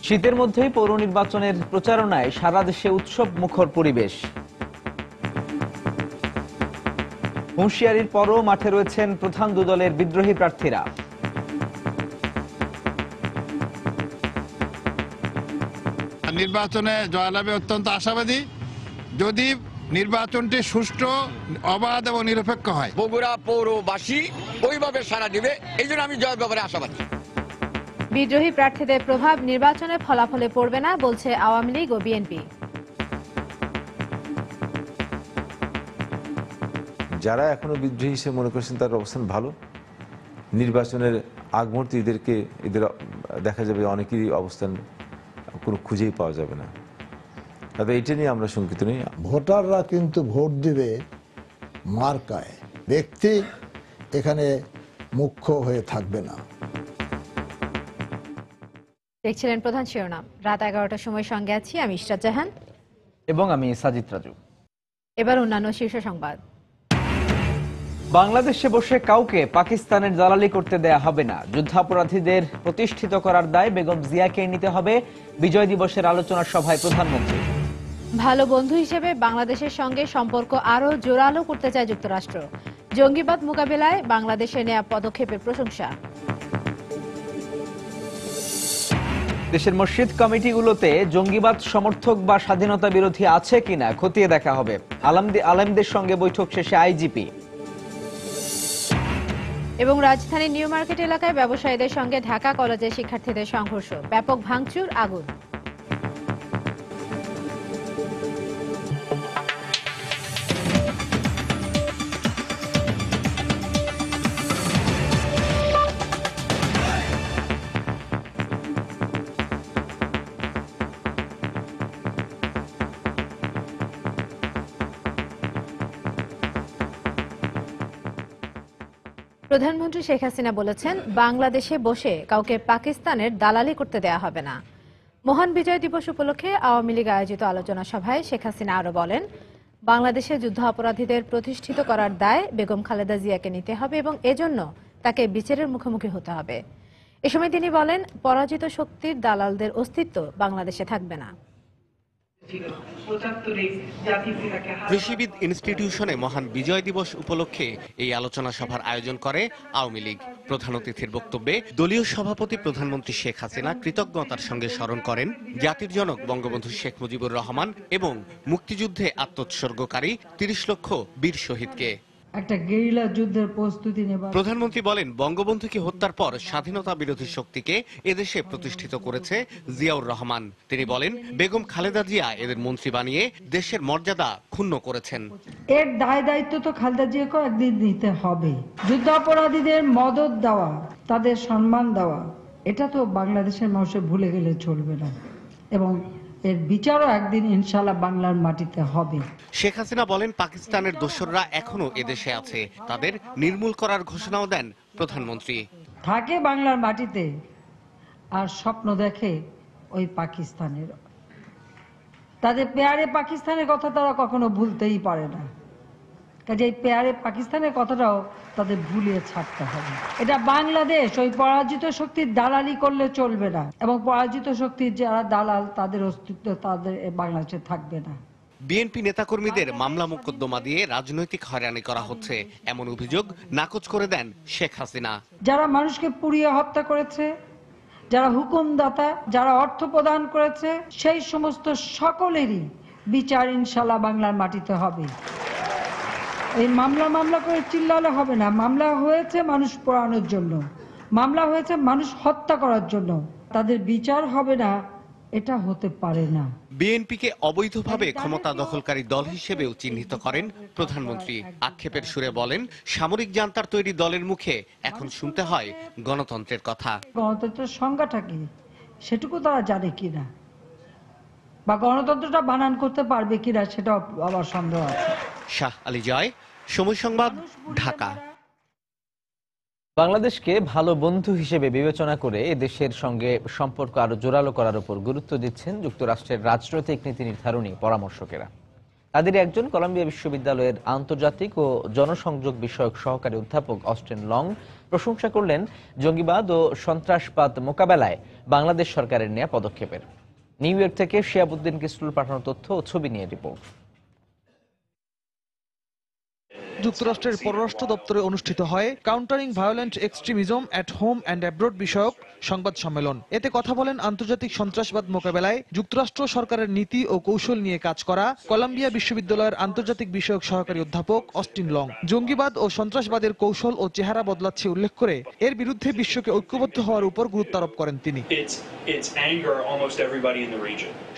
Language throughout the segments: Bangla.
শীতের মধ্যেই পৌর নির্বাচনের প্রচারণায় সারা দেশে উৎসব মুখর পরিবেশ। হুঁশিয়ারির পরও মাঠে রয়েছেন প্রধান দু দলের বিদ্রোহী প্রার্থীরা। নির্বাচনে জয়লাভে অত্যন্ত আশাবাদী, যদি নির্বাচনটি সুষ্ঠু, অবাধ এবং নিরপেক্ষ হয়। বগুড়া পৌরবাসী ওইভাবে সাড়া দিবে, এই জন্য আমি জয়ের ব্যাপারে আশাবাদী। বিদ্রোহী প্রার্থীদের প্রভাব নির্বাচনের ফলাফলে পড়বে না বলছে আওয়ামী লীগ ও বিএনপি। যারা এখনো বিদ্রোহী হিসেবে মনে করছেন তার অবস্থান ভালো। নির্বাচনের আগ মুহূর্তে এদের দেখা যাবে অনেকেরই অবস্থান কোনো খুঁজেই পাওয়া যাবে না। তবে এটা নিয়ে আমরা শঙ্কিত নই। ভোটাররা কিন্তু ভোট দিবে মার্কায়, ব্যক্তি এখানে মুখ্য হয়ে থাকবে না। দেখছিলেন প্রধান শিরোনাম। রাত 11টার সময় সঙ্গে আছি আমি ইশরাত জাহান এবং আমি সাজিদ রাজু। এবার অন্যান্য শীর্ষ সংবাদ। বাংলাদেশে বসে কাউকে পাকিস্তানের দালালি করতে দেয়া হবে না। যুদ্ধাপরাধীদের প্রতিষ্ঠিত করার দায় বেগম জিয়াকে নিতে হবে। বিজয় দিবসের আলোচনা সভায় প্রধানমন্ত্রী। ভালো বন্ধু হিসেবে বাংলাদেশের সঙ্গে সম্পর্ক আরও জোরালো করতে চায় যুক্তরাষ্ট্র। জঙ্গিবাদ মোকাবেলায় বাংলাদেশের নেয়া পদক্ষেপের প্রশংসা। দেশের মসজিদ কমিটিগুলোতে জঙ্গিবাদ সমর্থক বা স্বাধীনতা বিরোধী আছে কিনা খতিয়ে দেখা হবে। আলেমদের সঙ্গে বৈঠক শেষে আইজিপি। এবং রাজধানীর নিউ মার্কেট এলাকায় ব্যবসায়ীদের সঙ্গে ঢাকা কলেজের শিক্ষার্থীদের সংঘর্ষ, ব্যাপক ভাঙচুর, আগুন। প্রধানমন্ত্রী শেখ হাসিনা বলেছেন, বাংলাদেশে বসে কাউকে পাকিস্তানের দালালি করতে দেয়া হবে না। মহান বিজয় দিবস উপলক্ষে আওয়ামী লীগ আয়োজিত আলোচনা সভায় শেখ হাসিনা আরো বলেন, বাংলাদেশে যুদ্ধ অপরাধীদের প্রতিষ্ঠিত করার দায় বেগম খালেদা জিয়াকে নিতে হবে এবং এজন্য তাকে বিচারের মুখোমুখি হতে হবে। এ সময় তিনি বলেন, পরাজিত শক্তির দালালদের অস্তিত্ব বাংলাদেশে থাকবে না। কৃষিবিদ ইনস্টিটিউশনে মহান বিজয় দিবস উপলক্ষে এই আলোচনা সভার আয়োজন করে আওয়ামী লীগ। প্রধান অতিথির বক্তব্যে দলীয় সভাপতি প্রধানমন্ত্রী শেখ হাসিনা কৃতজ্ঞতার সঙ্গে স্মরণ করেন জাতির জনক বঙ্গবন্ধু শেখ মুজিবুর রহমান এবং মুক্তিযুদ্ধে আত্মোৎসর্গকারী ৩০ লক্ষ বীর শহীদকে। একটা গেরিলা যুদ্ধের প্রস্তুতি নেবার প্রধানমন্ত্রী বলেন, বঙ্গবন্ধুকে হত্যার পর স্বাধীনতা বিরোধী শক্তিকে এদেশে প্রতিষ্ঠিত করেছে জিয়াউর রহমান। তিনি বলেন, বেগম খালেদা জিয়া এদের মন্ত্রী বানিয়ে দেশের মর্যাদা ক্ষুণ্ণ করেছেন। এর দায় দায়িত্ব তো খালেদা জিয়াকে একদিন নিতে হবে। যুদ্ধাপরাধীদের মদদ দেওয়া, তাদের সম্মান দেওয়া, এটা তো বাংলাদেশের মানুষের ভুলে গেলে চলবে না এবং এর বিচারও একদিন ইনশাআল্লাহ বাংলার মাটিতে হবে। শেখ হাসিনা বলেন, পাকিস্তানের দোসররা এখনো এদেশে আছে, তাদের নির্মূল করার ঘোষণাও দেন প্রধানমন্ত্রী। থাকে বাংলার মাটিতে আর স্বপ্ন দেখে ওই পাকিস্তানের, তাদের পেয়ারে পাকিস্তানের কথা তারা কখনো ভুলতেই পারে না। কাজে এই পেয়ারে পাকিস্তানের কথাটাও তাদের ভুলিয়ে ছাড়তে হবে। এটা বাংলাদেশ ওই পরাজিত শক্তির দালালি করলে চলবে না এবং পরাজিত শক্তির যারা দালাল তাদের অস্তিত্ব তাদের বাংলাদেশে থাকবে না। বিএনপি নেতাকর্মীদের মামলা মোকদ্দমা দিয়ে রাজনৈতিক হয়রানি করা হচ্ছে, এমন অভিযোগ নাকচ করে দেন শেখ হাসিনা। যারা মানুষকে পুড়িয়ে হত্যা করেছে, যারা হুকুমদাতা, যারা অর্থ প্রদান করেছে, সেই সমস্ত সকলেরই বিচার ইনশাআল্লাহ বাংলার মাটিতে হবে। এই মামলা করে চিল্লালে হবে না। মামলা হয়েছে মানুষ পোড়ানোর জন্য, মামলা হয়েছে মানুষ হত্যা করার জন্য, তাদের বিচার হবে না, এটা হতে পারে না। বিএনপিকে অবৈধভাবে ক্ষমতা দখলকারী দল হিসেবেও চিহ্নিত করেন প্রধানমন্ত্রী। আক্ষেপের সুরে বলেন, সামরিক জান্তার তৈরি দলের মুখে এখন শুনতে হয় গণতন্ত্রের কথা। গণতন্ত্রের সংজ্ঞাটা কি সেটুকু তারা জানে কিনা, বা গণতন্ত্রটা বানান করতে পারবে কিনা সেটাও আবার সন্দেহ আছে। শাহ আলী জয়, সময় সংবাদ, ঢাকা। বাংলাদেশকে ভালো বন্ধু হিসেবে বিবেচনা করে দেশের সঙ্গে সম্পর্ক আরো জোরালো করার উপর গুরুত্ব দিচ্ছেন যুক্তরাষ্ট্রের রাজনৈতিক নীতি নির্ধারণী পরামর্শকেরা। তাদের একজন কলম্বিয়া বিশ্ববিদ্যালয়ের আন্তর্জাতিক ও জনসংযোগ বিষয়ক সহকারী অধ্যাপক অস্টিন লং প্রশংসা করলেন জঙ্গিবাদ ও সন্ত্রাসবাদ মোকাবেলায় বাংলাদেশ সরকারের নেওয়া পদক্ষেপের। নিউ ইয়র্ক থেকে শিয়াবুদ্দিন কিসরুল পাঠানো তথ্য ও ছবি নিয়ে রিপোর্ট। যুক্তরাষ্ট্রের পররাষ্ট্র দপ্তরে অনুষ্ঠিত হয় countering violent extremism at home and abroad বিষয়ক সংবাদ সম্মেলন। এতে কথা বলেন আন্তর্জাতিক সন্ত্রাসবাদ মোকাবেলায় যুক্তরাষ্ট্র সরকারের নীতি ও কৌশল নিয়ে কাজ করা কলম্বিয়া বিশ্ববিদ্যালয়ের আন্তর্জাতিক বিষয়ক সহকারী অধ্যাপক অস্টিন লং। জঙ্গিবাদ ও সন্ত্রাসবাদের কৌশল ও চেহারা বদলাচ্ছে উল্লেখ করে এর বিরুদ্ধে বিশ্বকে ঐক্যবদ্ধ হওয়ার উপর গুরুত্ব আরোপ করেন তিনি।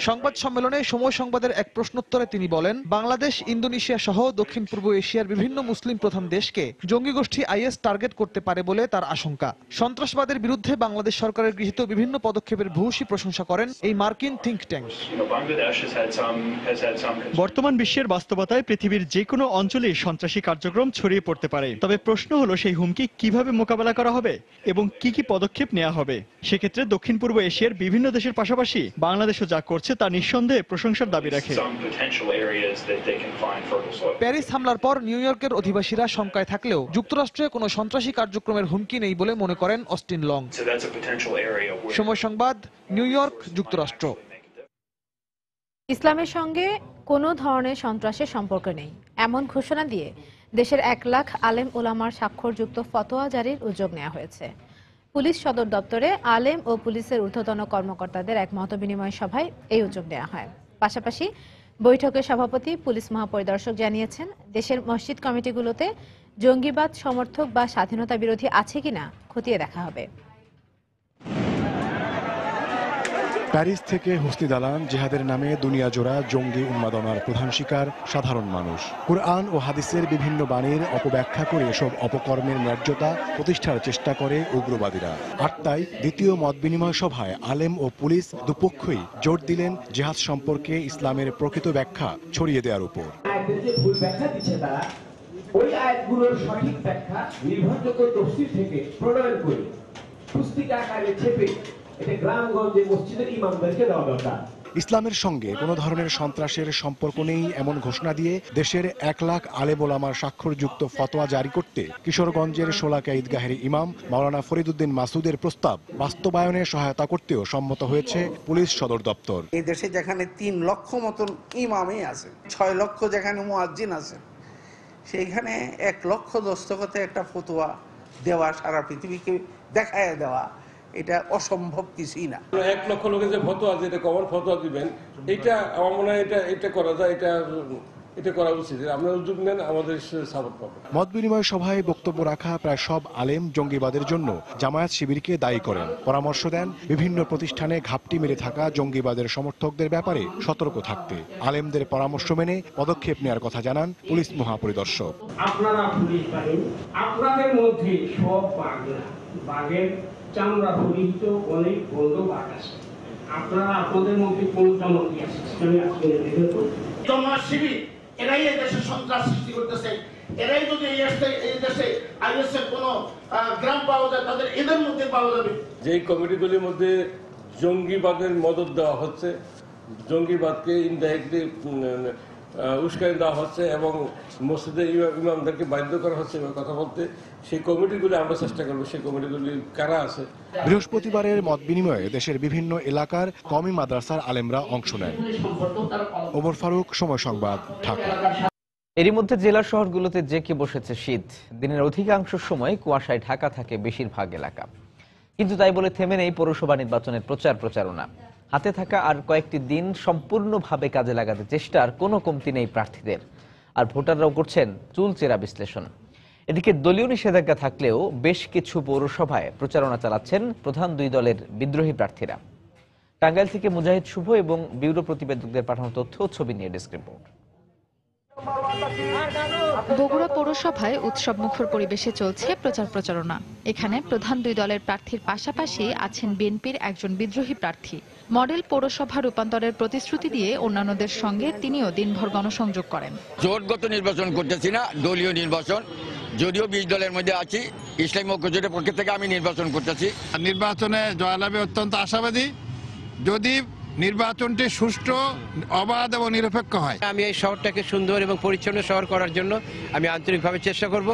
সংবাদ সম্মেলনে সময় সংবাদের এক প্রশ্নোত্তরে তিনি বলেন, বাংলাদেশ, ইন্দোনেশিয়া সহ দক্ষিণ পূর্ব এশিয়ার বিভিন্ন মুসলিম প্রধান দেশকে জঙ্গি গোষ্ঠী আইএস টার্গেট করতে পারে বলে তার আশঙ্কা। সন্ত্রাসবাদের বিরুদ্ধে বাংলাদেশ সরকারের গৃহীত বিভিন্ন পদক্ষেপের ভূয়সী প্রশংসা করেন এই মার্কিন থিঙ্ক ট্যাঙ্ক। বর্তমান বিশ্বের বাস্তবতায় পৃথিবীর যে কোনো অঞ্চলে সন্ত্রাসী কার্যক্রম ছড়িয়ে পড়তে পারে। তবে প্রশ্ন হলো সেই হুমকি কিভাবে মোকাবেলা করা হবে এবং কি কি পদক্ষেপ নেওয়া হবে। সেক্ষেত্রে দক্ষিণ পূর্ব এশিয়ার বিভিন্ন দেশের পাশাপাশি বাংলাদেশও যা করছে তা নিঃসন্দেহে প্রশংসার দাবি রাখে। প্যারিস হামলার পর নিউ ইয়র্কের অধিবাসীরা শঙ্কায় থাকলেও যুক্তরাষ্ট্রে কোনো সন্ত্রাসী কার্যক্রমের হুমকি নেই বলে মনে করেন অস্টিন লং। সময় সংবাদ, নিউ ইয়র্ক, যুক্তরাষ্ট্র। ইসলামের সঙ্গে কোনো ধরনের সন্ত্রাসের সম্পর্ক নেই এমন ঘোষণা দিয়ে দেশের 1 লাখ আলেম ওলামার স্বাক্ষরযুক্ত ফতোয়া জারির উদ্যোগ নেওয়া হয়েছে। পুলিশ সদর দপ্তরে আলেম ও পুলিশের ঊর্ধ্বতন কর্মকর্তাদের এক মতবিনিময় সভায় এই উদ্যোগ নেওয়া হয়। পাশাপাশি বৈঠকের সভাপতি পুলিশ মহাপরিদর্শক জানিয়েছেন, দেশের মসজিদ কমিটিগুলোতে জঙ্গিবাদ সমর্থক বা স্বাধীনতা বিরোধী আছে কিনা খতিয়ে দেখা হবে। প্যারিস থেকে হুসনি দালান জিহাদের নামে দুনিয়া জোড়া জঙ্গি উন্মাদনার প্রধান শিকার সাধারণ মানুষ। কুরআন ও হাদিসের বিভিন্ন বাণীর অপব্যাখ্যা করে এসব অপকর্মের ন্যায্যতা প্রতিষ্ঠার চেষ্টা করে উগ্রবাদীরা। আর তাই দ্বিতীয় মত বিনিময় সভায় আলেম ও পুলিশ দুপক্ষই জোর দিলেন জিহাদ সম্পর্কে ইসলামের প্রকৃত ব্যাখ্যা ছড়িয়ে দেওয়ার উপর। ওই আয়াতগুলোর সঠিক ব্যাখ্যা নির্ভরযোগ্য তফসির থেকে প্রণয়ন করে পুস্তিকা আকারে ছেপে এটা গ্রামগঞ্জে মসজিদের ইমামদেরকে দেওয়া দরকার। ইসলামের সঙ্গে কোনো ধরনের সন্ত্রাসের সম্পর্ক নেই এমন ঘোষণা দিয়ে দেশের 1 লাখ আলেম ওলামার স্বাক্ষরযুক্ত ফতোয়া জারি করতে কিশোরগঞ্জের শোলাকিয়া ঈদগাহের ইমাম মাওলানা ফরিদউদ্দিন মাসুদের প্রস্তাব বাস্তবায়নে সহায়তা করতেও সম্মত হয়েছে পুলিশ সদর দপ্তর। এই দেশে যেখানে 3 লক্ষ মতন ইমামই আছে, 6 লক্ষ যেখানে মুয়াজ্জিন আছে, সেইখানে 1 লক্ষ দস্তখতে একটা ফতোয়া দেওয়া, সারা পৃথিবীকে দেখায় দেওয়া, এটা অসম্ভব কিছুই না। 1 লক্ষ লোকের যে ফতোয়া, যেটা কমন ফতোয়া দিবেন, এটা আমার মনে হয় এটা করা যায়, এটা করা উচিত। আপনারা উদ্যোগ নেন, আমাদের সাপোর্ট পাবেন। মত বিনিময় সভায় বক্তব্য রাখা প্রায় সব আলেম জঙ্গিবাদের জন্য জামায়াত শিবিরকে দায়ী করেন। পরামর্শ দেন বিভিন্ন প্রতিষ্ঠানে ঘাপটি মেরে থাকা জঙ্গিবাদের সমর্থকদের ব্যাপারে সতর্ক থাকতে। আলেমদের পরামর্শ মেনে পদক্ষেপ নেওয়ার কথা জানান পুলিশ মহাপরিদর্শক। আপনারা পুলিশ বাহিনী, আপনাদের মধ্যে সব বাঘের চামড়া পরিহিত অনেক বন্ধ বাঘ আছে। আপনারা আপনাদের মধ্যে কোন জনপ্রিয় আছে শিবির, এরাই এই দেশে সন্ত্রাস সৃষ্টি করতেছে। এরাই যদি এই দেশে আইএসের কোন গ্রাম পাওয়া যায়, তাদের এদের মধ্যে পাওয়া যাবে। যেই কমিটিগুলির মধ্যে জঙ্গিবাদের মদত দেওয়া হচ্ছে, জঙ্গিবাদকে ইনডাইরেক্টলি উস্কানি দেওয়া হচ্ছে এবং মসজিদের ইমামদেরকে বাধ্য করা হচ্ছে কথা বলতে, সেই কমিটিগুলি আমরা চেষ্টা করবো, সেই কমিটিগুলি কারা আছে। বৃহস্পতিবারের মত বিনিময়ে দেশের বিভিন্ন এলাকার কওমি মাদ্রাসার আলেমরা অংশ নেন। ওমর ফারুক, সময় সংবাদ, ঢাকা। এরই মধ্যে জেলা শহরগুলোতে জেঁকে বসেছে শীত। দিনের অধিকাংশ সময় কুয়াশায় ঢাকা থাকে বেশিরভাগ এলাকা। কিন্তু তাই বলে থেমে নেই পৌরসভা নির্বাচনের প্রচারণা। হাতে থাকা আর কয়েকটি দিন সম্পূর্ণভাবে কাজে লাগাতে চেষ্টার কোনো কমতি নেই প্রার্থীদের। আর ভোটাররাও করছেন চুলচেরা বিশ্লেষণ। এদিকে দলীয় নিষেধাজ্ঞা থাকলেও বেশ কিছু পৌরসভায় প্রচারণা চালাচ্ছেন প্রধান 2 দলের বিদ্রোহী প্রার্থীরা। টাঙ্গাইল থেকে মুজাহিদ শুভ এবং ব্যুরো প্রতিবেদকদের পাঠানো তথ্য ও ছবি নিয়ে ডেস্ক রিপোর্ট। বগুড়া পৌরসভায় উৎসবমুখর পরিবেশে চলছে প্রচারণা। এখানে প্রধান 2 দলের প্রার্থীর পাশাপাশি আছেন বিএনপির একজন বিদ্রোহী প্রার্থী। মডেল পৌরসভা রূপান্তরের প্রতিশ্রুতি দিয়ে অন্যান্যদের সঙ্গে তিনিও দিনভর গণসংযোগ করেন। জোটগত নির্বাচন করতেছি না, দলীয় নির্বাচন। যদিও 20 দলের মধ্যে আছি, ইসলামী ঐক্যজোটের পক্ষ থেকে আমি নির্বাচন করতেছি। নির্বাচনে জয়লাভে অত্যন্ত আশাবাদী। যদি নির্বাচনটি সুষ্ঠু, অবাধ এবং নিরপেক্ষ হয়। আমি এই শহরটাকে সুন্দর এবং পরিচ্ছন্ন শহর করার জন্য আমি আন্তরিকভাবে চেষ্টা করব।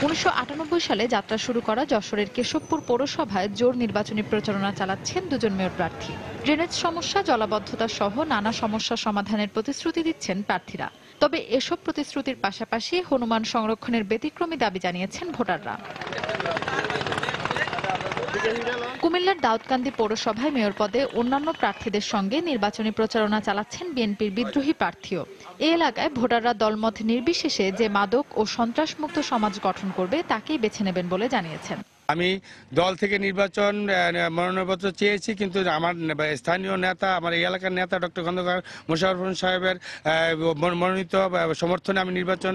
1998 সালে যাত্রা শুরু করা যশোরের কেশবপুর পৌরসভায় জোর নির্বাচনী প্রচারণা চালাচ্ছেন দুজন মেয়র প্রার্থী। ড্রেনেজ সমস্যা, জলাবদ্ধতা সহ নানা সমস্যা সমাধানের প্রতিশ্রুতি দিচ্ছেন প্রার্থীরা। তবে এসব প্রতিশ্রুতির পাশাপাশি হনুমান সংরক্ষণের ব্যতিক্রমী দাবি জানিয়েছেন ভোটাররা। কুমিল্লার দাউদকান্দি পৌরসভায় মেয়র পদে অন্যান্য প্রার্থীদের সঙ্গে নির্বাচনী প্রচারণা চালাচ্ছেন বিএনপির বিদ্রোহী প্রার্থীও। এই এলাকায় ভোটাররা দলমত নির্বিশেষে যে মাদক ও সন্ত্রাসমুক্ত সমাজ গঠন করবে তাকেই বেছে নেবেন বলে জানিয়েছেন। আমি দল থেকে নির্বাচন মনোনয়নপত্র চেয়েছি, কিন্তু আমার স্থানীয় নেতা, আমার এই এলাকার নেতা ডক্টর খন্দকার মোশাররফ হোসেন সাহেবের মনোনীত সমর্থনে আমি নির্বাচন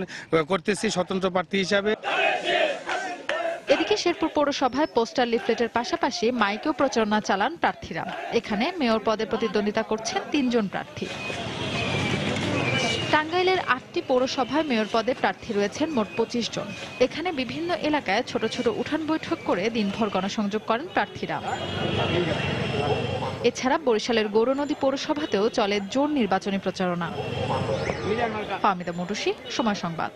করতেছি স্বতন্ত্র প্রার্থী হিসাবে। এদিকে শেরপুর পৌরসভায় পোস্টার লিফলেটের পাশাপাশি মাইকেও প্রচারণা চালান প্রার্থীরা। এখানে মেয়র পদে প্রতিদ্বন্দ্বিতা করছেন 3 জন প্রার্থী। টাঙ্গাইলের 8টি পৌরসভায় মেয়র পদে প্রার্থী রয়েছেন মোট 25 জন। এখানে বিভিন্ন এলাকায় ছোট ছোট উঠান বৈঠক করে দিনভর গণসংযোগ করেন প্রার্থীরা। এছাড়া বরিশালের গৌরনদী পৌরসভাতেও চলে জোর নির্বাচনী প্রচারণা। ফাহমিদা মুটুসি, সময় সংবাদ।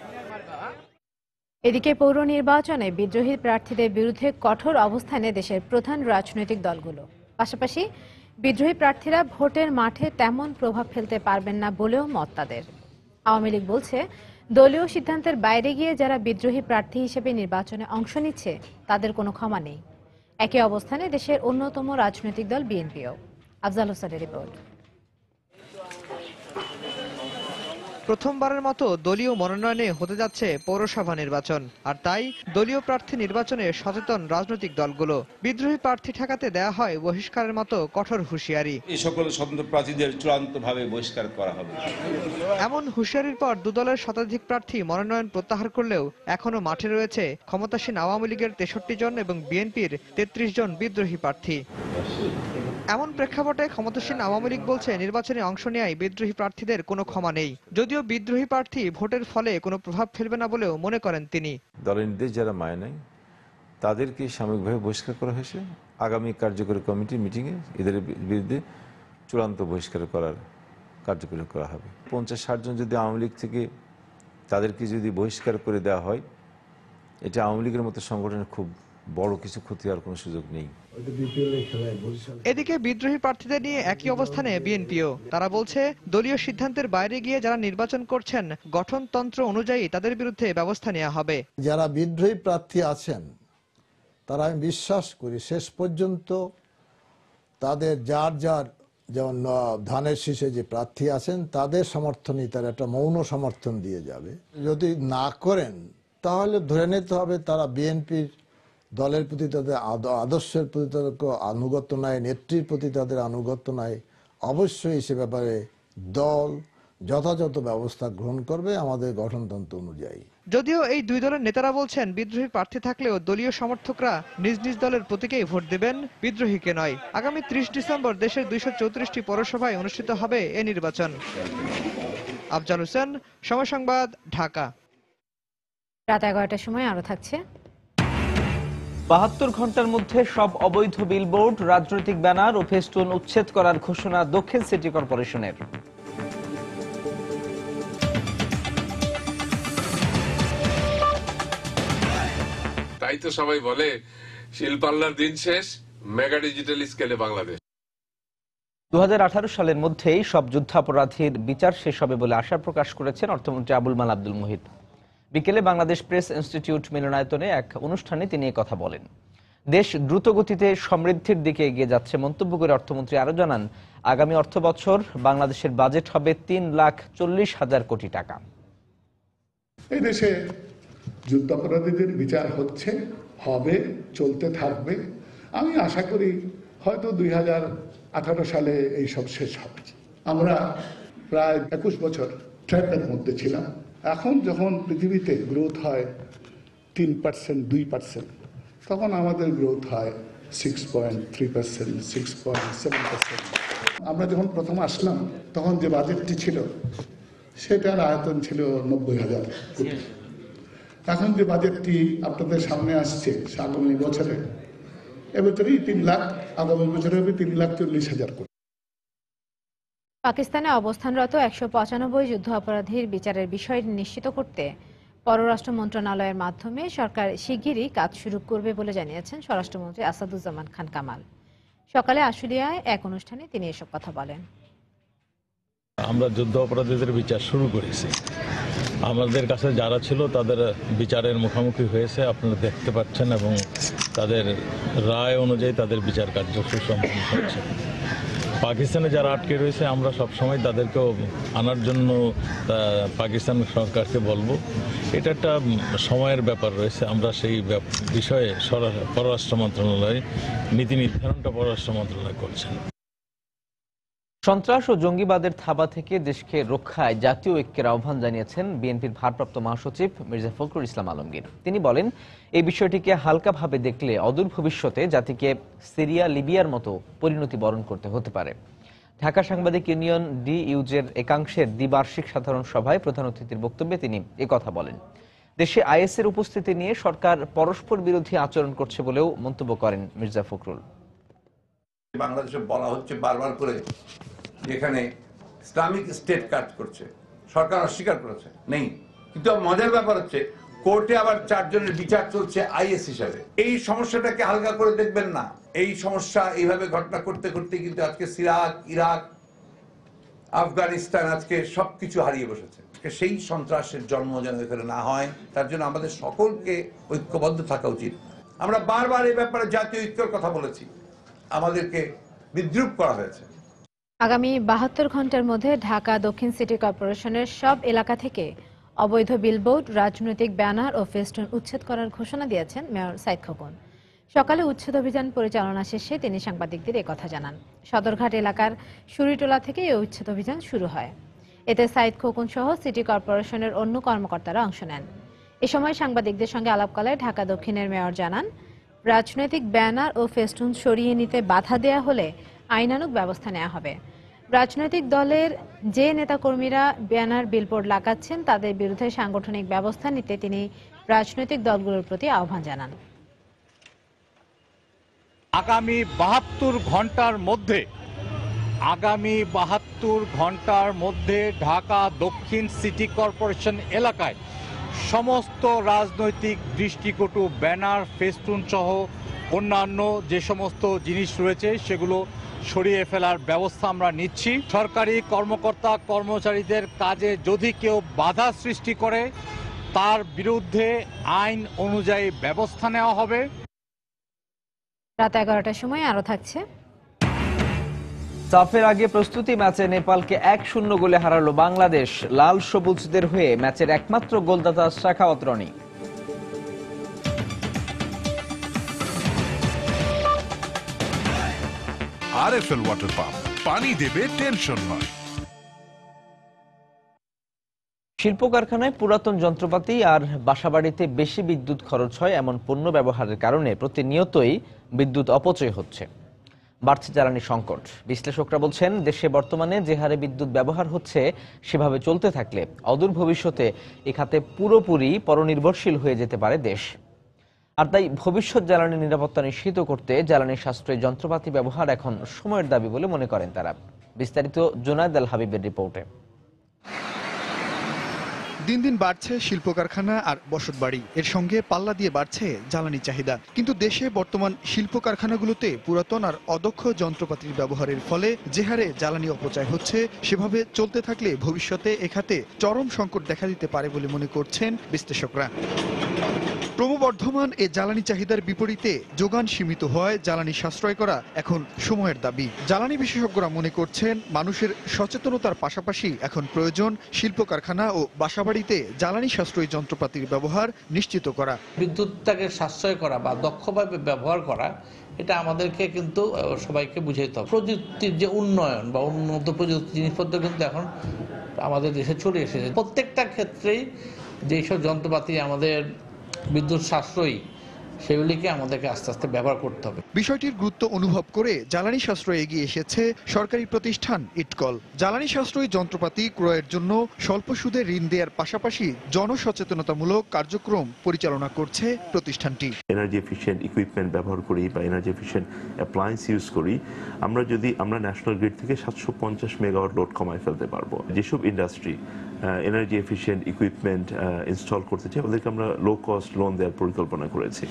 এদিকে পৌর নির্বাচনে বিদ্রোহী প্রার্থীদের বিরুদ্ধে কঠোর অবস্থানে দেশের প্রধান রাজনৈতিক দলগুলো। পাশাপাশি বিদ্রোহী প্রার্থীরা ভোটের মাঠে তেমন প্রভাব ফেলতে পারবেন না বলেও মত তাদের। আওয়ামী লীগ বলছে, দলীয় সিদ্ধান্তের বাইরে গিয়ে যারা বিদ্রোহী প্রার্থী হিসেবে নির্বাচনে অংশ নিচ্ছে তাদের কোনো ক্ষমা নেই। একই অবস্থানে দেশের অন্যতম রাজনৈতিক দল বিএনপিও। আফজাল হোসেনের রিপোর্ট। প্রথমবারের মতো দলীয় মনোনয়নে হতে যাচ্ছে পৌরসভা নির্বাচন, আর তাই দলীয় প্রার্থী নির্বাচনে সচেতন রাজনৈতিক দলগুলো। বিদ্রোহী প্রার্থী ঠেকাতে দেয়া হয় বহিষ্কারের মতো কঠোর হুঁশিয়ারি। এই সকল স্বতন্ত্র প্রার্থীদের চূড়ান্তভাবে বহিষ্কার করা হবে। এমন হুঁশিয়ারির পর দুদলের শতাধিক প্রার্থী মনোনয়ন প্রত্যাহার করলেও এখনো মাঠে রয়েছে ক্ষমতাসীন আওয়ামী লীগের 63 জন এবং বিএনপির 33 জন বিদ্রোহী প্রার্থী। এমন প্রেক্ষাপটে ক্ষমতাসীন আওয়ামী লীগ বলছে, নির্বাচনে অংশ নেওয়ায় বিদ্রোহী প্রার্থীদের কোনো ক্ষমা নেই। যদিও বিদ্রোহী প্রার্থী ভোটের ফলে কোনো প্রভাব ফেলবে না বলেও মনে করেন তিনি। দলের নির্দেশ যারা মায় নাই তাদেরকে সাময়িকভাবে বহিষ্কার করা হয়েছে। আগামী কার্যকরী কমিটি মিটিংয়ে এদের বিরুদ্ধে চূড়ান্ত বহিষ্কার করার কার্যকরী করা হবে। 50-60 জন যদি আওয়ামী লীগ থেকে তাদেরকে যদি বহিষ্কার করে দেওয়া হয়, এটা আওয়ামী লীগের মতো সংগঠনের খুব বড় কিছু ক্ষতি হওয়ার কোনো সুযোগ নেই। এদিকে বিদ্রোহী প্রার্থীদের নিয়ে একই অবস্থানে বিএনপিও। তারা বলছে, দলীয় সিদ্ধান্তের বাইরে গিয়ে যারা নির্বাচন করছেন গঠনতন্ত্র অনুযায়ী তাদের বিরুদ্ধে ব্যবস্থা নেওয়া হবে। যারা বিদ্রোহী প্রার্থী আছেন তারা আমি বিশ্বাস করি শেষ পর্যন্ত তাদের যার যার, যেমন ধানের শীষে যে প্রার্থী আছেন তাদের সমর্থনই তারা একটা মৌন সমর্থন দিয়ে যাবে। যদি না করেন তাহলে ধরে নিতে হবে তারা বিএনপির দলের প্রতি তাদের আদর্শের প্রতি তাদের আনুগত্য নাই, নেত্রীর প্রতি তাদের আনুগত্য নাই। অবশ্যই সে ব্যাপারে দল যথাযথ ব্যবস্থা গ্রহণ করবে আমাদের গঠনতন্ত্র অনুযায়ী। যদিও এই দুই দলের নেতারা বলছেন, বিদ্রোহী প্রার্থী থাকলেও দলীয় সমর্থকরা নিজ নিজ দলের প্রতীকেই ভোট দেবেন, বিদ্রোহীকে নয়। আগামী 30 ডিসেম্বর দেশের 234টি পৌরসভায় অনুষ্ঠিত হবে এ নির্বাচন। আফজাল হোসেন, সময় সংবাদ, ঢাকা। রাত 11টার সময় আরো থাকছে। 72 ঘন্টার মধ্যে সব অবৈধ বিলবোর্ড, রাজনৈতিক ব্যানার ও ফেস্টুন উচ্ছেদ করার ঘোষণা দক্ষিণ সিটি কর্পোরেশনের। তাই তো সবাই বলে শিল্পাল্লার দিন শেষ, মেগা ডিজিটাল স্কেলে বাংলাদেশ। 2018 সালের মধ্যেই সব যুদ্ধাপরাধীর বিচার শেষ হবে বলে আশা প্রকাশ করেছেন অর্থমন্ত্রী আবুল মাল আব্দুল মুহিত। বিকেলে বাংলাদেশ প্রেস ইনস্টিটিউট মিলনায়তনে এক অনুষ্ঠানে তিনি কথা বলেন। দেশ দ্রুত গতিতে সমৃদ্ধির দিকে এগিয়ে যাচ্ছে মন্তব্য করে অর্থমন্ত্রী আরো জানান, আগামী অর্থ বছর বাংলাদেশের বাজেট হবে 3,40,000 কোটি টাকা। এই দেশে যুদ্ধাপরাধীদের বিচার হচ্ছে, হবে, চলতে থাকবে। আমি আশা করি হয়তো 2018 সালে এই সব শেষ হবে। আমরা প্রায় 21 বছর ট্র্যাপের মধ্যে ছিলাম। এখন যখন পৃথিবীতে গ্রোথ হয় 3%, 2%, তখন আমাদের গ্রোথ হয় 6.3%, 6.7%। আমরা যখন প্রথম আসলাম তখন যে বাজেটটি ছিল সেটার আয়তন ছিল 90,000 কোটি। এখন যে বাজেটটি আপনাদের সামনে আসছে আগামী বছরে, এবছরই 3,00,000 আগামী বছর হবে 3,40,000 কোটি। পাকিস্তানে অবস্থানরত 195 যুদ্ধ অপরাধীর বিচারের বিষয় নিশ্চিত করতে পররাষ্ট্র মন্ত্রণালয়ের মাধ্যমে সরকার শিগগিরই কাজ শুরু করবে বলে জানিয়েছেন স্বরাষ্ট্রমন্ত্রী আসাদুজ্জামান খান কামাল। সকালে আশুলিয়ায় এক অনুষ্ঠানে তিনি এসব কথা বলেন। আমরা যুদ্ধ অপরাধীদের বিচার শুরু করেছি। আমাদের কাছে যারা ছিল তাদের বিচারের মুখোমুখি হয়েছে, আপনারা দেখতে পাচ্ছেন, এবং তাদের রায় অনুযায়ী তাদের বিচার কার্য সুসম্পন্ন হচ্ছে। পাকিস্তানে যারা আটকে রয়েছে আমরা সবসময় তাদেরকেও আনার জন্য পাকিস্তান সরকারকে বলবো। এটা একটা সময়ের ব্যাপার রয়েছে। আমরা সেই বিষয়ে পররাষ্ট্র মন্ত্রণালয় নীতি নির্ধারণটা পররাষ্ট্র মন্ত্রণালয় করছেন। সন্ত্রাস ও জঙ্গিবাদের থাবা থেকে দেশকে রক্ষায় জাতীয় ঐক্যের আহ্বান জানিয়েছেন বিএনপির ভারপ্রাপ্ত মহাসচিব মির্জা ফখরুল ইসলাম আলমগীর। তিনি বলেন, এই বিষয়টিকে হালকাভাবে দেখলে অদূর ভবিষ্যতে জাতিকে সিরিয়া লিবিয়ার মতো পরিণতি বরণ করতে হতে পারে। ঢাকা সাংবাদিক ইউনিয়ন ডিইউজের একাংশের দ্বিবার্ষিক সাধারণ সভায় প্রধান অতিথির বক্তব্যে তিনি একথা বলেন। দেশে আইএসের উপস্থিতি নিয়ে সরকার পরস্পর বিরোধী আচরণ করছে বলেও মন্তব্য করেন মির্জা ফখরুল। বাংলাদেশে বলা হচ্ছে বারবার করে যেখানে ইসলামিক স্টেট কাজ করছে, সরকার অস্বীকার করেছে নেই, কিন্তু মজার ব্যাপার হচ্ছে কোর্টে আবার 4 জনের বিচার চলছে আইএস হিসাবে। এই সমস্যাটাকে হালকা করে দেখবেন না। এই সমস্যা এইভাবে ঘটনা করতে করতে কিন্তু আজকে সিরাক, ইরাক, আফগানিস্তান আজকে সবকিছু হারিয়ে বসেছে। সেই সন্ত্রাসের জন্ম যেন এখানে না হয়, তার জন্য আমাদের সকলকে ঐক্যবদ্ধ থাকা উচিত। আমরা বারবার এই ব্যাপারে জাতীয় ঐক্যের কথা বলেছি, আমাদেরকে বিদ্রূপ করা হয়েছে। আগামী 72 ঘন্টার মধ্যে ঢাকা দক্ষিণ সিটি কর্পোরেশনের সব এলাকা থেকে অবৈধ বিলবোর্ড, রাজনৈতিক ব্যানার ও ফেস্টুন উচ্ছেদ করার ঘোষণা দিয়েছেন মেয়র সাইদ খোকন। সকালে উচ্ছেদ অভিযান পরিচালনা শেষে তিনি সাংবাদিকদের একথা জানান। সদরঘাট এলাকার সুরিটোলা থেকে এই উচ্ছেদ অভিযান শুরু হয়। এতে সাইদ খোকন সহ সিটি কর্পোরেশনের অন্য কর্মকর্তারা অংশ নেন। এ সময় সাংবাদিকদের সঙ্গে আলাপকালে ঢাকা দক্ষিণের মেয়র জানান, রাজনৈতিক ব্যানার ও ফেস্টুন সরিয়ে নিতে বাধা দেয়া হলে আইনানুগ ব্যবস্থা নেওয়া হবে। রাজনৈতিক দলের যে নেতাকর্মীরা ব্যানার, বিলবোর্ড লাগাচ্ছেন তাদের বিরুদ্ধে সাংগঠনিক ব্যবস্থা নিতে তিনি রাজনৈতিক দলগুলোর প্রতি আহ্বান জানান। আগামী 72 ঘন্টার মধ্যে ঢাকা দক্ষিণ সিটি কর্পোরেশন এলাকায় সমস্ত রাজনৈতিক দৃষ্টিকটু ব্যানার, ফেস্টুন সহ অন্যান্য যে সমস্ত জিনিস রয়েছে সেগুলো সরিয়ে ফেলার ব্যবস্থা আমরা নিচ্ছি। সরকারি কর্মকর্তা কর্মচারীদের কাজে যদি কেউ বাধা সৃষ্টি করে তার বিরুদ্ধে আইন অনুযায়ী ব্যবস্থা নেওয়া হবে। রাত 11টার সময় আরো থাকছে। সাফের আগে প্রস্তুতি ম্যাচে নেপালকে 1-0 গোলে হারালো বাংলাদেশ। লাল সবুজদের হয়ে ম্যাচের একমাত্র গোলদাতা Shakhawat Roni. RFL water pump, পানি দেবে টেনশন নয়। শিল্প কারখানায় পুরাতন যন্ত্রপাতি আর বাসাবাড়িতে বেশি বিদ্যুৎ খরচ হয় এমন পণ্য ব্যবহারের কারণে প্রতিনিয়তই বিদ্যুৎ অপচয় হচ্ছে, বাড়ছে জ্বালানি সংকট। বিশ্লেষকরা বলছেন, দেশে বর্তমানে যে হারে বিদ্যুৎ ব্যবহার হচ্ছে সেভাবে চলতে থাকলে অদূর ভবিষ্যতে এ খাতে পুরোপুরি পরনির্ভরশীল হয়ে যেতে পারে দেশ। আর তাই ভবিষ্যৎ জ্বালানি নিরাপত্তা নিশ্চিত করতে জ্বালানি সাশ্রয়ী যন্ত্রপাতি ব্যবহার এখন সময়ের দাবি বলে মনে করেন তারা। বিস্তারিত জুনায়েদ আল হাবিবের রিপোর্টে। দিন দিন বাড়ছে শিল্প কারখানা আর বসতবাড়ি, এর সঙ্গে পাল্লা দিয়ে বাড়ছে জ্বালানি চাহিদা। কিন্তু দেশে বর্তমান শিল্প কারখানাগুলোতে পুরাতন আর অদক্ষ যন্ত্রপাতির ব্যবহারের ফলে যে হারে জ্বালানি অপচয় হচ্ছে সেভাবে চলতে থাকলে ভবিষ্যতে এ খাতে চরম সংকট দেখা দিতে পারে বলে মনে করছেন বিশ্লেষকরা। ক্রমবর্ধমান এ জ্বালানি চাহিদার বিপরীতে যোগান সীমিত হওয়ায় জ্বালানি সাশ্রয় করা এখন সময়ের দাবি। জ্বালানি বিশেষজ্ঞরা মনে করছেন, মানুষের সচেতনতার পাশাপাশি এখন প্রয়োজন শিল্প কারখানা ও বাসাবাড়িতে জ্বালানি সাশ্রয়ী যন্ত্রপাতির ব্যবহার নিশ্চিত করা। বিদ্যুৎটাকে সাশ্রয় করা বা দক্ষভাবে ব্যবহার করা, এটা আমাদেরকে কিন্তু সবাইকে বুঝাইতে হবে। প্রযুক্তির যে উন্নয়ন বা উন্নত প্রযুক্তি জিনিসপত্র কিন্তু এখন আমাদের দেশে চলে এসেছে। প্রত্যেকটা ক্ষেত্রেই যেসব যন্ত্রপাতি আমাদের বিদ্যুৎ সাশ্রয়ী সেগুলিকে আমাদেরকে আস্তে আস্তে ব্যবহার করতে হবে। বিষয়টির গুরুত্ব অনুভব করে জ্বালানি সাশ্রয়ে এগিয়ে এসেছে সরকারি প্রতিষ্ঠান ইটকল। জ্বালানি সাশ্রয়ী যন্ত্রপাতি ক্রয়ের জন্য স্বল্প সুদে ঋণ দেওয়ার পাশাপাশি জনসচেতনতামূলক কার্যক্রম পরিচালনা করছে প্রতিষ্ঠানটি। এনার্জি এফিশিয়েন্ট ইকুইপমেন্ট ব্যবহার করি বা এনার্জি এফিশিয়েন্ট অ্যাপ্লায়েন্স ইউজ করি, আমরা ন্যাশনাল গ্রিড থেকে 750 মেগাওয়াট লোড কমায় ফেলতে পারবো। যেসব industry energy efficient equipment install করতে চাই ওদেরকে আমরা লো কস্ট লোন দেওয়ার পরিকল্পনা করেছি।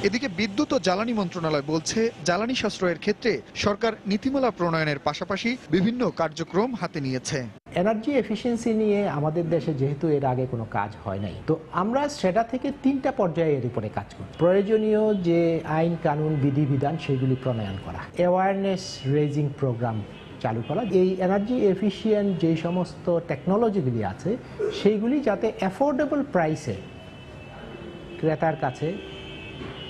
এদিকে বিদ্যুৎ ও জ্বালানি মন্ত্রণালয় বলছে, জ্বালানি সাশ্রয়ের ক্ষেত্রে সরকার নীতিমালা প্রণয়নের পাশাপাশি বিভিন্ন কার্যক্রম হাতে নিয়েছে। এনার্জি এফিসিয়েন্সি নিয়ে আমাদের দেশে যেহেতু এর আগে কোনো কাজ হয় নাই, তো আমরা সেটা থেকে 3টা পর্যায়ে এর উপরে কাজ করি। প্রয়োজনীয় যে আইন কানুন বিধিবিধান সেগুলি প্রণয়ন করা, অ্যাওয়ারনেস রেজিং প্রোগ্রাম চালু করা, এই এনার্জি এফিশিয়েন্ট যে সমস্ত টেকনোলজিগুলি আছে সেইগুলি যাতে অ্যাফোর্ডেবল প্রাইসে ক্রেতার কাছে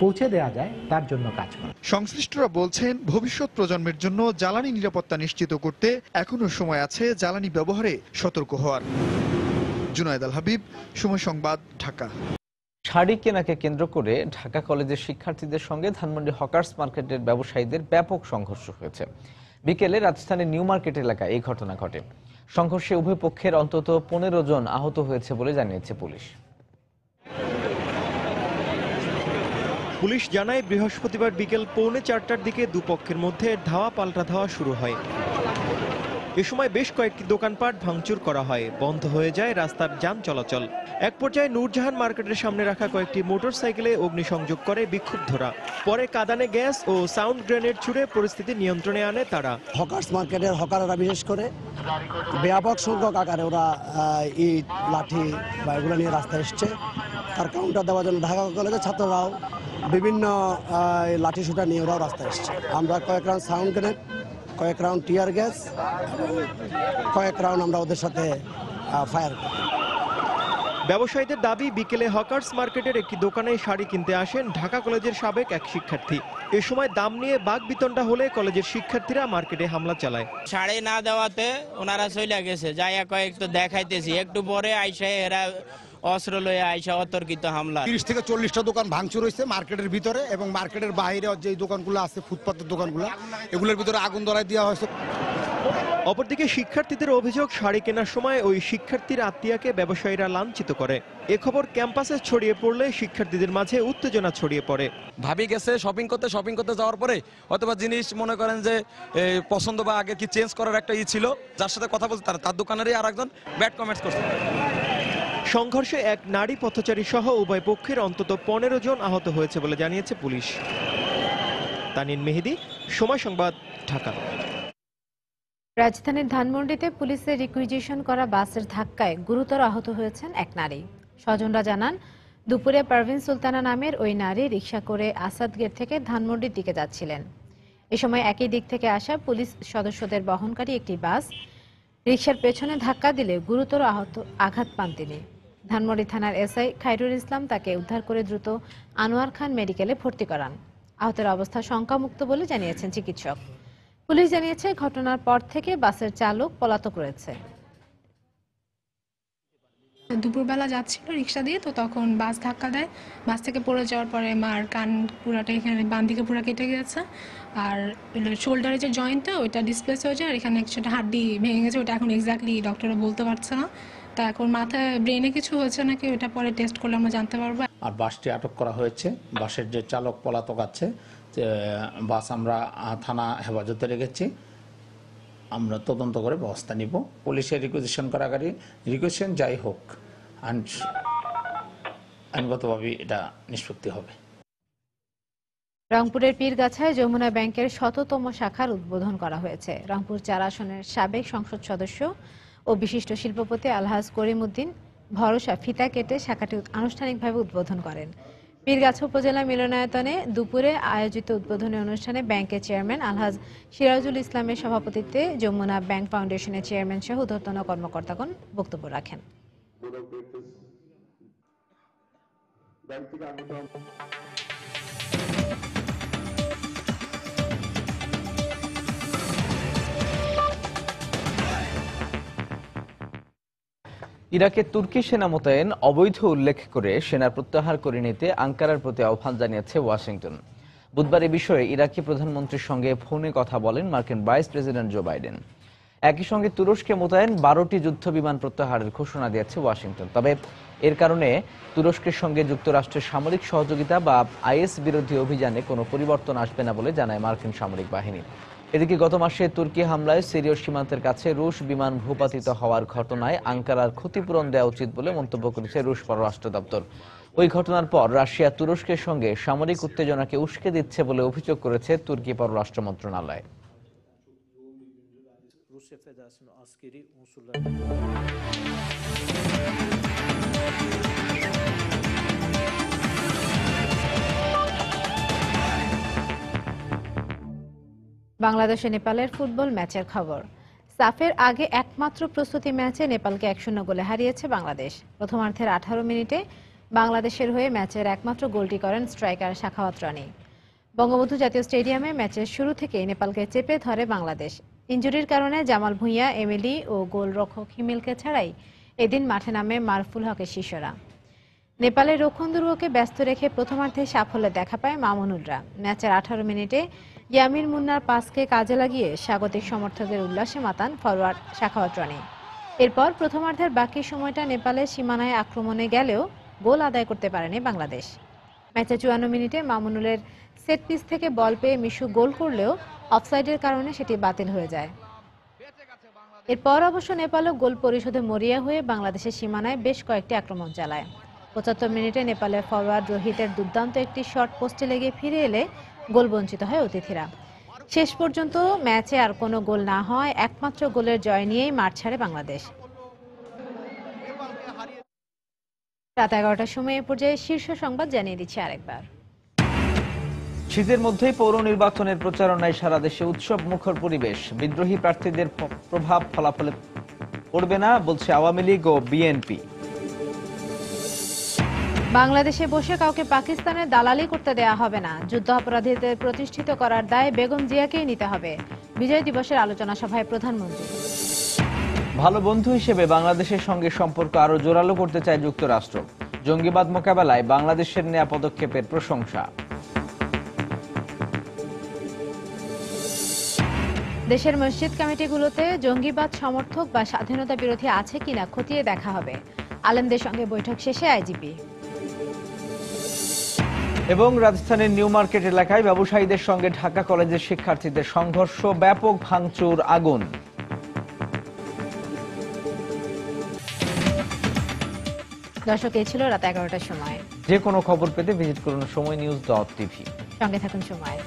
পৌঁছে দেওয়া যায় তার জন্য কাজ করে। সংশ্লিষ্টরা বলছেন, ভবিষ্যৎ প্রজন্মের জন্য জ্বালানি নিরাপত্তা নিশ্চিত করতে এখনো সময় আছে জ্বালানি ব্যবহারে সতর্ক হওয়ার। জুনায়েদ আল হাবিব, সময় সংবাদ, ঢাকা। শাড়ি কেনাকে কেন্দ্র করে ঢাকা কলেজের শিক্ষার্থীদের সঙ্গে ধানমন্ডি হকার্স মার্কেটের ব্যবসায়ীদের ব্যাপক সংঘর্ষ হয়েছে। বিকেলে রাজধানীর নিউ মার্কেট এলাকায় এই ঘটনা ঘটে। সংঘর্ষে উভয় পক্ষের অন্তত 15 জন আহত হয়েছে বলে জানিয়েছে পুলিশ। পুলিশ জানায়, বৃহস্পতিবার বিকেল 3:45টার দিকে দুপক্ষের মধ্যে ধাওয়া পাল্টা ধাওয়া শুরু হয়। এ সময় বেশ কয়েকটি দোকানপাট ভাঙচুর করা হয়, বন্ধ হয়ে যায় রাস্তার যান চলাচল। এক পর্যায়ে নূরজাহান মার্কেটের সামনে রাখা কয়েকটি মোটরসাইকেলে অগ্নিসংযোগ করে বিক্ষুব্ধরা। পরে কাঁদানে গ্যাস ও সাউন্ড গ্রেনেড ছুড়ে পরিস্থিতি নিয়ন্ত্রণে আনে তারা। হকার্স মার্কেটের হকাররা বিশেষ করে ব্যাপক সংখ্যক আকারে ওরা ইট লাঠি বা এগুলো নিয়ে রাস্তায় এসছে। তার কাউন্টার দেওয়ার জন্য ঢাকা কলেজের ছাত্ররাও বিভিন্ন লাঠি সুটা নিয়ে ওরাও রাস্তায় এসছে। আমরা কয়েক রাউন্ড সাউন্ড গ্রেনেড, কয়েক রাউন্ড টিয়ার গ্যাস, কয়েক রাউন্ড আমরা ওদের সাথে ফায়ার করি। ব্যবসায়ীদের দাবি, বিকেলে হকার্স মার্কেটের একটি দোকানে শাড়ি কিনতে আসেন ঢাকা কলেজের সাবেক এক শিক্ষার্থী। এ সময় দাম নিয়ে বাকবিতণ্ডা হলে কলেজের শিক্ষার্থীরা মার্কেটে হামলা চালায়। শাড়ি না দেওয়াতে ওনারা চলে গেছে, যাইয়া কয়েক তো দেখাইতেছি, একটু পরে আইসা এরা অস্ত্র লয়ে আইসা অতর্কিত হামলা। 30 থেকে 40টা দোকান ভাঙচুর হয়েছে মার্কেটের ভিতরে এবং মার্কেটের বাইরে যে দোকানগুলো আছে, ফুটপাতের দোকানগুলো, এগুলোর ভিতরে আগুন ধরায় দেওয়া হয়েছে। অপরদিকে শিক্ষার্থীদের অভিযোগ, শাড়ি কেনার সময় ওই শিক্ষার্থীর আত্মীয়াকে ব্যবসায়ীরা লাঞ্ছিত করে। এ খবর ক্যাম্পাসে ছড়িয়ে পড়লে শিক্ষার্থীদের মাঝে উত্তেজনা ছড়িয়ে পড়ে। ভাবি গেছে শপিং করতে যাওয়ার পরে অথবা জিনিস মনে করেন যে পছন্দ বা আগে কি চেঞ্জ করার একটা ছিল, যার সাথে কথা বলতে তার দোকানেরই আর একজন ব্যাড কমেন্টস করছে। সংঘর্ষে এক নারী পথচারী সহ উভয় পক্ষের অন্তত 15 জন আহত হয়েছে বলে জানিয়েছে পুলিশ। তানিন মেহেদি, সময় সংবাদ, ঢাকা। রাজধানীর ধানমন্ডিতে পুলিশের রিকুইজিশন করা বাসের ধাক্কায় গুরুতর আহত হয়েছেন এক নারী। স্বজনরা জানান, দুপুরে পারভিন সুলতানা নামের ওই নারী রিকশা করে আসাদ গেট থেকে ধানমন্ডির দিকে যাচ্ছিলেন। এ সময় একই দিক থেকে আসা পুলিশ সদস্যদের বহনকারী একটি বাস রিকশার পেছনে ধাক্কা দিলে গুরুতর আঘাত পান তিনি। ধানমন্ডি থানার এসআই খায়রুল ইসলাম তাকে উদ্ধার করে দ্রুত আনোয়ার খান মেডিকেলে ভর্তি করান। আহতের অবস্থা শঙ্কামুক্ত বলে জানিয়েছেন চিকিৎসক। পুলিশ জানিয়েছে, ঘটনার পর থেকে বাসের চালক পলাতক রয়েছে। দুপুরবেলা যাচ্ছিল রিক্সা দিয়ে, তো তখন বাস ধাক্কা দেয়। বাস থেকে পড়ে যাওয়ার পরে মার কান পুরাটা এখানে বাম দিকে পুরা কেটে গেছে, আর শোল্ডারের যে জয়েন্টটা ওইটা ডিসপ্লেস হয়ে যায়, আর এখানে একটা হাড্ডি ভেঙে গেছে। ওটা এখন এক্স্যাক্টলি ডক্টররা বলতে পারছে না। তা এখন মাথায় ব্রেনে কিছু হয়েছে নাকি ওটা পরে টেস্ট করলে আমরা জানতে পারবো। আর বাসটি আটক করা হয়েছে। বাসের যে চালক পলাতক আছে, বাস আমরা থানা হেফাজতে রেখেছি। আমরা তদন্ত করে ব্যবস্থা নিব। পুলিশের রিকুইজিশন করাকারী রিকুইজিশন যাই হোক, আইনগতভাবে এটা নিষ্পত্তি হবে। রংপুরের পীরগাছায় যমুনা ব্যাংকের 100তম শাখার উদ্বোধন করা হয়েছে। রংপুর 4 আসনের সাবেক সংসদ সদস্য ও বিশিষ্ট শিল্পপতি আলহাজ করিম উদ্দিন ভরসা ফিতা কেটে শাখাটি আনুষ্ঠানিকভাবে উদ্বোধন করেন। পীরগাছা উপজেলা মিলনায়তনে দুপুরে আয়োজিত উদ্বোধনী অনুষ্ঠানে ব্যাংকের চেয়ারম্যান আলহাজ সিরাজুল ইসলামের সভাপতিত্বে যমুনা ব্যাংক ফাউন্ডেশনের চেয়ারম্যান সহ ঊর্ধ্বতন কর্মকর্তাগণ বক্তব্য রাখেন। ইরাকে তুর্কি সেনা মোতায়েন অবৈধ উল্লেখ করে সেনা প্রত্যাহার করে নিতে আঙ্কারার প্রতি আহ্বান জানিয়েছে ওয়াশিংটন। বুধবার এ বিষয়ে ইরাকি প্রধানমন্ত্রীর সঙ্গে ফোনে কথা বলেন মার্কিন ভাইস প্রেসিডেন্ট জো বাইডেন। একই সঙ্গে তুরস্কে মোতায়েন 12টি যুদ্ধ বিমান প্রত্যাহারের ঘোষণা দিয়েছে ওয়াশিংটন। তবে এর কারণে তুরস্কের সঙ্গে যুক্তরাষ্ট্রের সামরিক সহযোগিতা বা আইএস বিরোধী অভিযানে কোনো পরিবর্তন আসবে না বলে জানায় মার্কিন সামরিক বাহিনী। এদিকে গত মাসে তুর্কি হামলায় সিরীয় সীমান্তের কাছে রুশ বিমান ভূপাতিত হওয়ার ঘটনায় আঙ্কারার ক্ষতিপূরণ দেওয়া উচিত বলে মন্তব্য করেছে রুশ পররাষ্ট্র দপ্তর। ওই ঘটনার পর রাশিয়া তুরস্কের সঙ্গে সামরিক উত্তেজনাকে উস্কে দিচ্ছে বলে অভিযোগ করেছে তুর্কি পররাষ্ট্র মন্ত্রণালয়। বাংলাদেশ ও নেপালের ফুটবল ম্যাচের খবর। সাফের আগে একমাত্র প্রস্তুতি ম্যাচে নেপালকে 1-0 গোলে হারিয়েছে বাংলাদেশ। প্রথমার্ধের 18 মিনিটে বাংলাদেশের হয়ে ম্যাচের একমাত্র গোলটি করেন স্ট্রাইকার সাখাওয়াত রনি। বঙ্গবন্ধু জাতীয় স্টেডিয়ামে ম্যাচের শুরু থেকেই নেপালকে চেপে ধরে বাংলাদেশ। ইনজুরির কারণে জামাল ভুঁইয়া, এমিলি ও গোলরক্ষক হিমেলকে ছাড়াই এদিন মাঠে নামে মারফুল হকের শিষ্যরা। নেপালের রক্ষণ দুর্গকে ব্যস্ত রেখে প্রথমার্ধে সাফল্যে দেখা পায় মামুনুলরা। ম্যাচের 18 মিনিটে ইয়ামির মুন্নার পাসকে কাজে লাগিয়ে স্বাগতিক সমর্থকদের উল্লাসে মাতান ফরওয়ার্ড সাখাওয়াত রনি। এরপর প্রথমার্ধের বাকি সময়টা নেপালের সীমানায় আক্রমণে গেলেও গোল আদায় করতে পারেনি বাংলাদেশ। ম্যাচের 54 মিনিটে মামুনুলের সেট পিস থেকে বল পেয়ে মিশু গোল করলেও অফসাইডের কারণে সেটি বাতিল হয়ে যায়। এরপর অবশ্য নেপালও গোল পরিশোধে মরিয়া হয়ে বাংলাদেশের সীমানায় বেশ কয়েকটি আক্রমণ চালায়। 75 মিনিটে নেপালের ফরওয়ার্ড রোহিতের দুর্দান্ত একটি শট পোস্টে লেগে ফিরে এলে গোল বঞ্চিত হয় অতিথিরা। শেষ পর্যন্ত ম্যাচে আর কোনো গোল না হয় একমাত্র গোলের জয় নিয়েই মাঠ ছাড়ে বাংলাদেশ। রাত 11টার সময় এ পর্যায়ে শীর্ষ সংবাদ জানিয়ে দিচ্ছি আরেকবার। শীতের মধ্যেই পৌর নির্বাচনের প্রচারণায় সারা দেশে উৎসব মুখর পরিবেশ। বিদ্রোহী প্রার্থীদের প্রভাব ফলাফলে পড়বে না বলছে আওয়ামী লীগ ও বিএনপি। বাংলাদেশে বসে কাউকে পাকিস্তানের দালালি করতে দেয়া হবে না। যুদ্ধ অপরাধীদের প্রতিষ্ঠিত করার দায় বেগম জিয়াকেই নিতে হবে। বিজয় দিবসের আলোচনা সভায় প্রধানমন্ত্রী। ভালো বন্ধু হিসেবে বাংলাদেশের সঙ্গে সম্পর্ক আরো জোরালো করতে চায় যুক্তরাষ্ট্র। জঙ্গিবাদ মোকাবেলায় বাংলাদেশের নেয়া পদক্ষেপের প্রশংসা। দেশের মসজিদ কমিটিগুলোতে জঙ্গিবাদ সমর্থক বা স্বাধীনতা বিরোধী আছে কিনা খতিয়ে দেখা হবে। আলেমদের সঙ্গে বৈঠক শেষে আইজিপি। এবং রাজধানীর নিউ মার্কেট এলাকায় ব্যবসায়ীদের সঙ্গে ঢাকা কলেজের শিক্ষার্থীদের সংঘর্ষ, ব্যাপক ভাঙচুর, আগুন। দর্শক, এই ছিল রাত 11টার সময়। যে কোনো খবর পেতে ভিজিট করুন সময়নিউজ.tv। সঙ্গে থাকুন সময়।